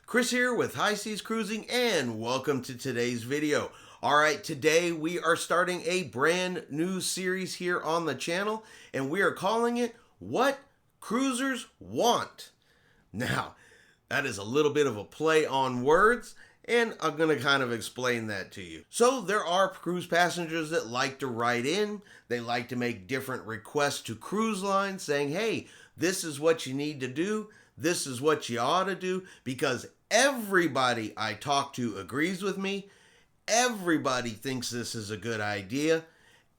Chris here with High Seas Cruising, and welcome to today's video. Alright, today we are starting a brand new series here on the channel, and we are calling it What Cruisers Want. Now, that is a little bit of a play on words, and I'm going to kind of explain that to you. So there are cruise passengers that like to write in. They like to make different requests to cruise lines saying, hey, this is what you need to do. This is what you ought to do, because everybody I talk to agrees with me. Everybody thinks this is a good idea.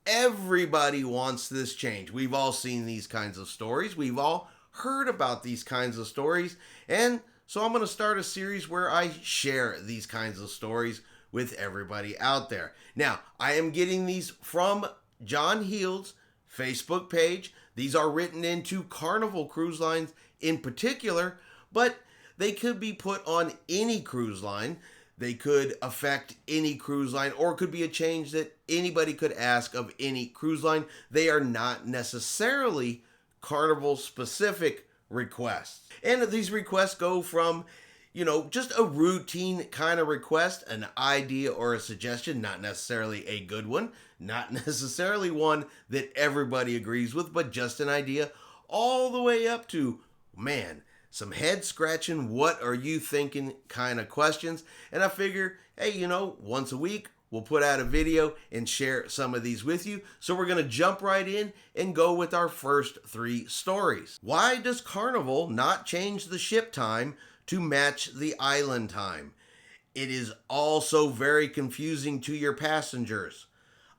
Everybody wants this change. We've all seen these kinds of stories. We've all heard about these kinds of stories. And so I'm going to start a series where I share these kinds of stories with everybody out there. Now, I am getting these from John Heald's Facebook page. These are written into Carnival Cruise Lines in particular, but they could be put on any cruise line. They could affect any cruise line, or it could be a change that anybody could ask of any cruise line. They are not necessarily Carnival specific requests. And these requests go from, just a routine kind of request, an idea or a suggestion, not necessarily a good one, not necessarily one that everybody agrees with, but just an idea, all the way up to, man, some head scratching, what are you thinking kind of questions. And I figure, hey, once a week, we'll put out a video and share some of these with you. So we're going to jump right in and go with our first three stories. Why does Carnival not change the ship time to match the island time? It is also very confusing to your passengers.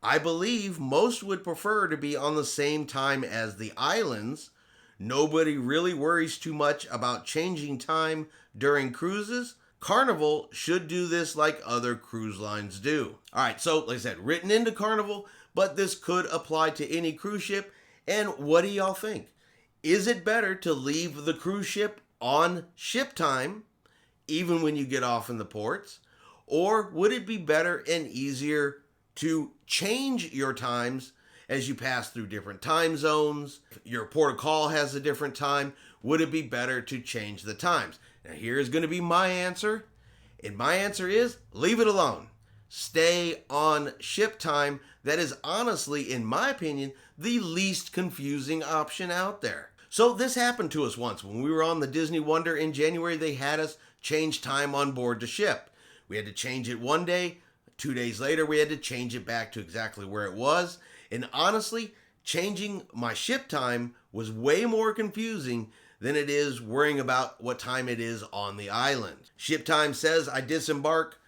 I believe most would prefer to be on the same time as the islands. Nobody really worries too much about changing time during cruises. Carnival should do this like other cruise lines do. All right, so like I said, written into Carnival, but this could apply to any cruise ship. And what do y'all think? Is it better to leave the cruise ship on ship time, even when you get off in the ports? Or would it be better and easier to change your times as you pass through different time zones? Your port of call has a different time. Would it be better to change the times? Now here's going to be my answer. And my answer is leave it alone. Stay on ship time. That is honestly, in my opinion, the least confusing option out there. So this happened to us once. When we were on the Disney Wonder in January, they had us change time on board the ship. We had to change it one day. 2 days later, we had to change it back to exactly where it was. And honestly, changing my ship time was way more confusing than it is worrying about what time it is on the island. Ship time says I disembark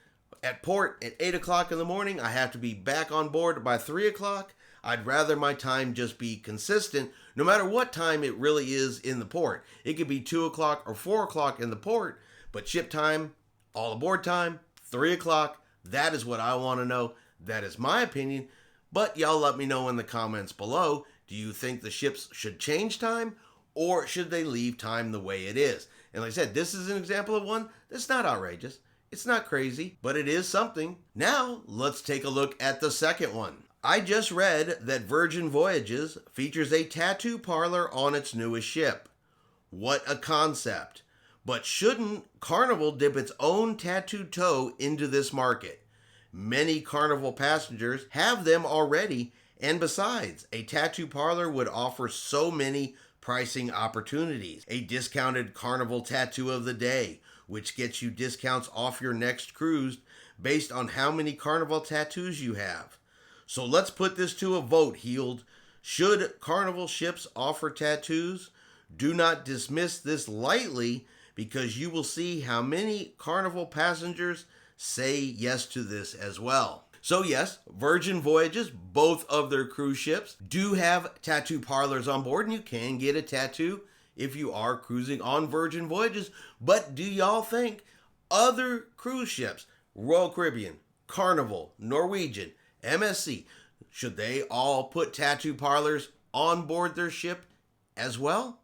at port at 8 o'clock in the morning. I have to be back on board by 3 o'clock. I'd rather my time just be consistent no matter what time it really is in the port. It could be 2 o'clock or 4 o'clock in the port, but ship time, all aboard time, 3 o'clock, that is what I want to know. That is my opinion. But y'all let me know in the comments below, do you think the ships should change time, or should they leave time the way it is? And like I said, this is an example of one that's not outrageous. It's not crazy, but it is something. Now, let's take a look at the second one. I just read that Virgin Voyages features a tattoo parlor on its newest ship. What a concept. But shouldn't Carnival dip its own tattooed toe into this market? Many Carnival passengers have them already, and besides, a tattoo parlor would offer so many pricing opportunities. A discounted Carnival tattoo of the day, which gets you discounts off your next cruise based on how many Carnival tattoos you have. So let's put this to a vote, Heald. Should Carnival ships offer tattoos? Do not dismiss this lightly, because you will see how many Carnival passengers say yes to this as well. So yes, Virgin Voyages, both of their cruise ships, do have tattoo parlors on board, and you can get a tattoo if you are cruising on Virgin Voyages. But do y'all think other cruise ships, Royal Caribbean, Carnival, Norwegian, MSC, should they all put tattoo parlors on board their ship as well?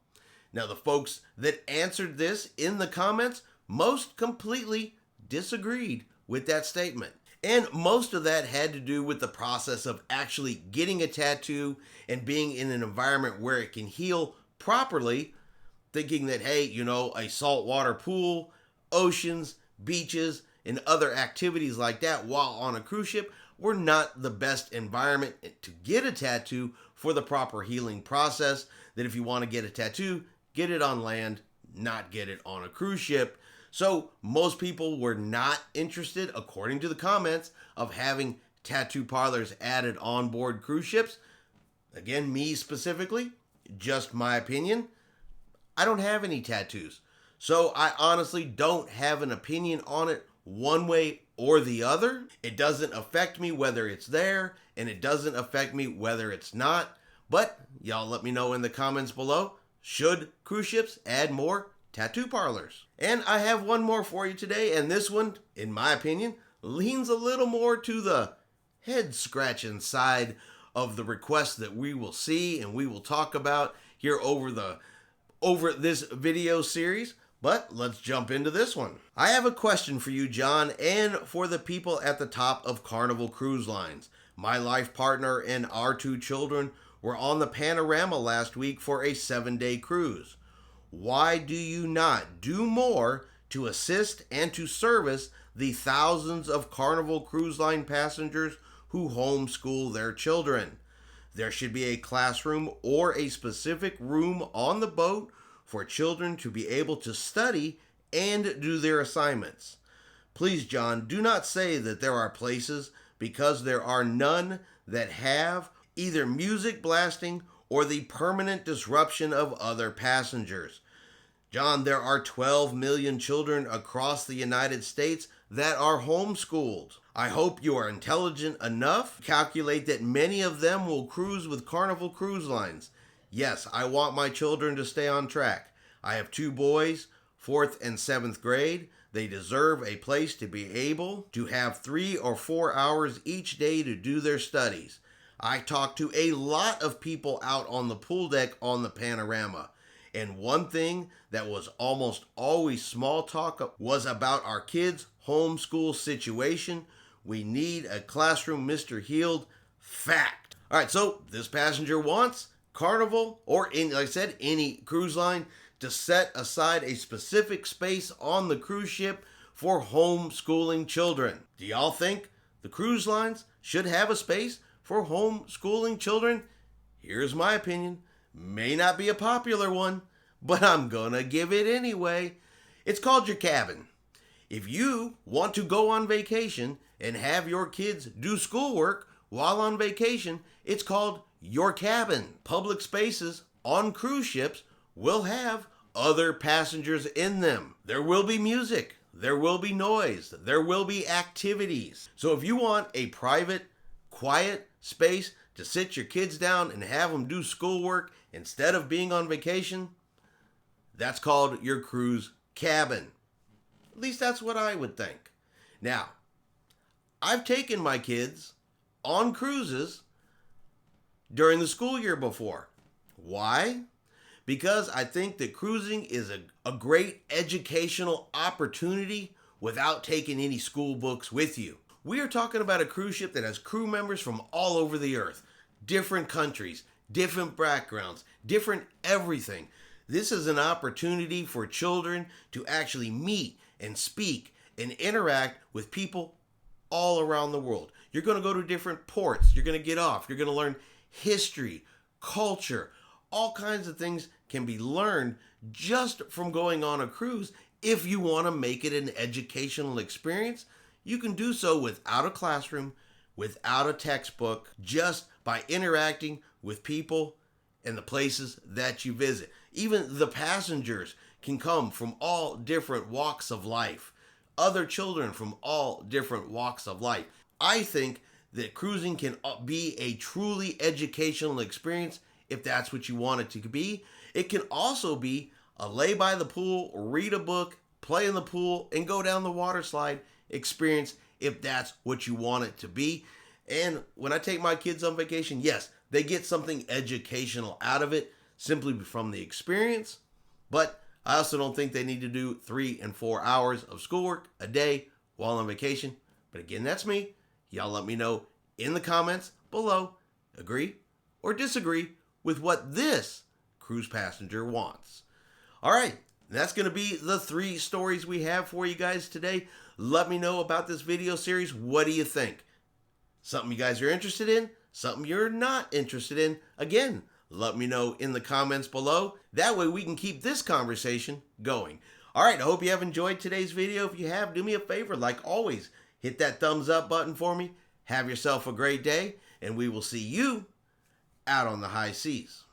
Now, the folks that answered this in the comments most completely disagreed with that statement. And most of that had to do with the process of actually getting a tattoo and being in an environment where it can heal properly, thinking that, hey, a saltwater pool oceans, beaches, and other activities like that while on a cruise ship were not the best environment to get a tattoo for the proper healing process. That if you want to get a tattoo, get it on land, not get it on a cruise ship. So most people were not interested, according to the comments, of having tattoo parlors added on board cruise ships. Again, me specifically, just my opinion. I don't have any tattoos, so I honestly don't have an opinion on it one way or the other. It doesn't affect me whether it's there, and it doesn't affect me whether it's not. But y'all let me know in the comments below, should cruise ships add more tattoo parlors? And I have one more for you today, and this one, in my opinion, leans a little more to the head scratching side of the requests that we will see and we will talk about here over this video series. But let's jump into this one. I have a question for you, John, and for the people at the top of Carnival Cruise Lines. My life partner and our 2 children were on the Panorama last week for a 7-day cruise. Why do you not do more to assist and to service the thousands of Carnival Cruise Line passengers who homeschool their children? There should be a classroom or a specific room on the boat for children to be able to study and do their assignments. Please, John, do not say that there are places, because there are none that have either music blasting or the permanent disruption of other passengers. John, there are 12 million children across the United States that are homeschooled. I hope you are intelligent enough to calculate that many of them will cruise with Carnival Cruise Lines. Yes, I want my children to stay on track. I have 2 boys, 4th and 7th grade. They deserve a place to be able to have 3 or 4 hours each day to do their studies. I talked to a lot of people out on the pool deck on the Panorama, and one thing that was almost always small talk was about our kids' homeschool situation. We need a classroom, Mr. Heald. Fact. All right, so this passenger wants Carnival, or like I said, any cruise line, to set aside a specific space on the cruise ship for homeschooling children. Do y'all think the cruise lines should have a space for homeschooling children? Here's my opinion. May not be a popular one, but I'm gonna give it anyway. It's called your cabin. If you want to go on vacation and have your kids do schoolwork while on vacation, it's called your cabin. Public spaces on cruise ships will have other passengers in them. There will be music, there will be noise, there will be activities. So if you want a private, quiet space to sit your kids down and have them do schoolwork instead of being on vacation, that's called your cruise cabin. At least that's what I would think. Now, I've taken my kids on cruises during the school year before. Why? Because I think that cruising is a great educational opportunity without taking any school books with you. We are talking about a cruise ship that has crew members from all over the earth, different countries, different backgrounds, different everything. This is an opportunity for children to actually meet and speak and interact with people all around the world. You're going to go to different ports. You're going to get off. You're going to learn history, culture, all kinds of things can be learned just from going on a cruise. If you want to make it an educational experience, you can do so without a classroom, without a textbook, just by interacting with people and the places that you visit. Even the passengers can come from all different walks of life, other children from all different walks of life. I think that cruising can be a truly educational experience if that's what you want it to be. It can also be a lay by the pool, read a book, play in the pool, and go down the water slide experience if that's what you want it to be. And when I take my kids on vacation, yes, they get something educational out of it simply from the experience, but I also don't think they need to do 3 and 4 hours of schoolwork a day while on vacation. But again, that's me. Y'all let me know in the comments below, agree or disagree with what this cruise passenger wants. All right, That's going to be the 3 stories we have for you guys today. Let me know about this video series. What do you think? Something you guys are interested in? Something you're not interested in? Again, let me know in the comments below. That way we can keep this conversation going. All right, I hope you have enjoyed today's video. If you have, do me a favor, like always, hit that thumbs up button for me. Have yourself a great day, and we will see you out on the high seas.